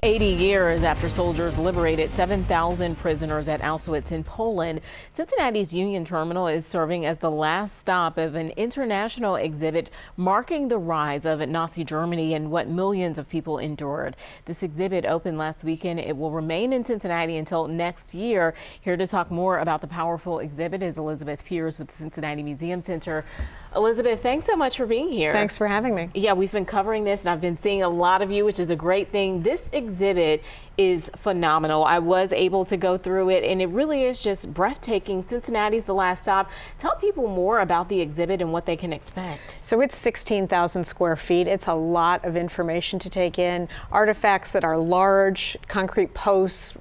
80 years after soldiers liberated 7,000 prisoners at Auschwitz in Poland, Cincinnati's Union Terminal is serving as the last stop of an international exhibit marking the rise of Nazi Germany and what millions of people endured. This exhibit opened last weekend. It will remain in Cincinnati until next year. Here to talk more about the powerful exhibit is Elizabeth Pierce with the Cincinnati Museum Center. Elizabeth, thanks so much for being here. Thanks for having me. Yeah, we've been covering this and I've been seeing a lot of you, which is a great thing. This exhibit is phenomenal. I was able to go through it and it really is just breathtaking. Cincinnati's the last stop. Tell people more about the exhibit and what they can expect. So it's 16,000 square feet. It's a lot of information to take in. Artifacts that are large, concrete posts,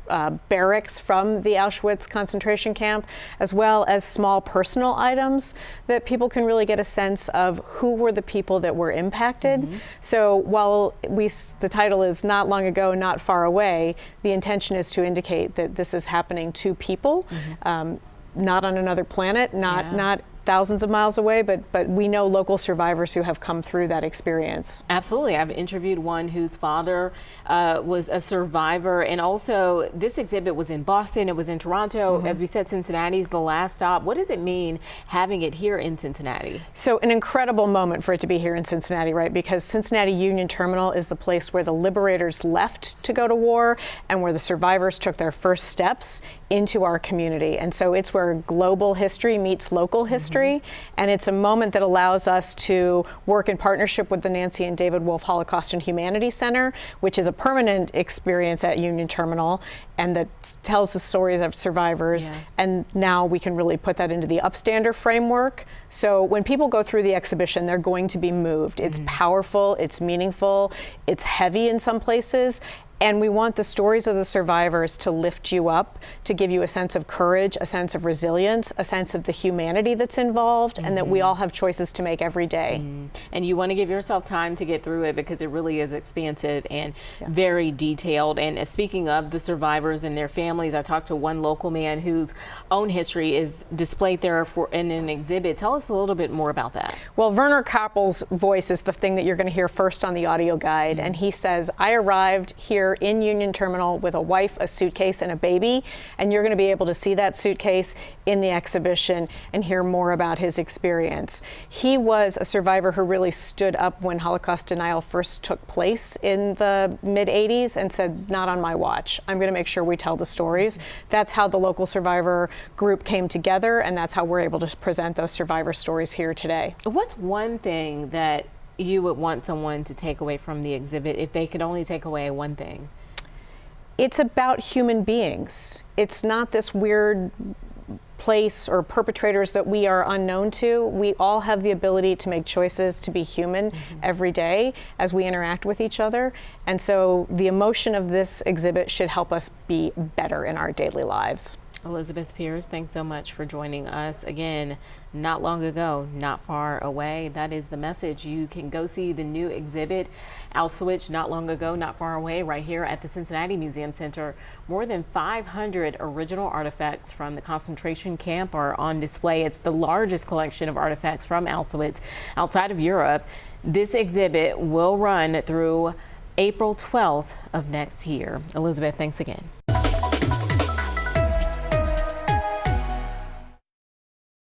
barracks from the Auschwitz concentration camp, as well as small personal items that people can really get a sense of who were the people that were impacted. So while the title is Not Long Ago, Not Far Away, the intention is to indicate that this is happening to people, not on another planet, not thousands of miles away, but we know local survivors who have come through that experience. Absolutely. I've interviewed one whose father was a survivor, and also this exhibit was in Boston, it was in Toronto. As we said, Cincinnati's the last stop. What does it mean having it here in Cincinnati? So an incredible moment for it to be here in Cincinnati, right? Because Cincinnati Union Terminal is the place where the liberators left to go to war and where the survivors took their first steps into our community. And so it's where global history meets local history. And it's a moment that allows us to work in partnership with the Nancy and David Wolf Holocaust and Humanities Center, which is a permanent experience at Union Terminal and that tells the stories of survivors. And now we can really put that into the Upstander framework. So when people go through the exhibition, they're going to be moved. It's powerful, it's meaningful, it's heavy in some places. And we want the stories of the survivors to lift you up, to give you a sense of courage, a sense of resilience, a sense of the humanity that's involved, and that we all have choices to make every day. And you want to give yourself time to get through it because it really is expansive and very detailed. And speaking of the survivors and their families, I talked to one local man whose own history is displayed there in an exhibit. Tell us a little bit more about that. Well, Werner Kappel's voice is the thing that you're going to hear first on the audio guide. And he says, I arrived here in Union Terminal with a wife, a suitcase, and a baby, and you're going to be able to see that suitcase in the exhibition and hear more about his experience. He was a survivor who really stood up when Holocaust denial first took place in the mid-'80s and said, not on my watch. I'm going to make sure we tell the stories. That's how the local survivor group came together, and that's how we're able to present those survivor stories here today. What's one thing that you would want someone to take away from the exhibit if they could only take away one thing? It's about human beings. It's not this weird place or perpetrators that we are unknown to. We all have the ability to make choices, to be human every day as we interact with each other. And so the emotion of this exhibit should help us be better in our daily lives. Elizabeth Pierce, thanks so much for joining us. Again, not long ago, not far away. That is the message. You can go see the new exhibit, Auschwitz, Not Long Ago, Not Far Away, right here at the Cincinnati Museum Center. More than 500 original artifacts from the concentration camp are on display. It's the largest collection of artifacts from Auschwitz outside of Europe. This exhibit will run through April 12th of next year. Elizabeth, thanks again.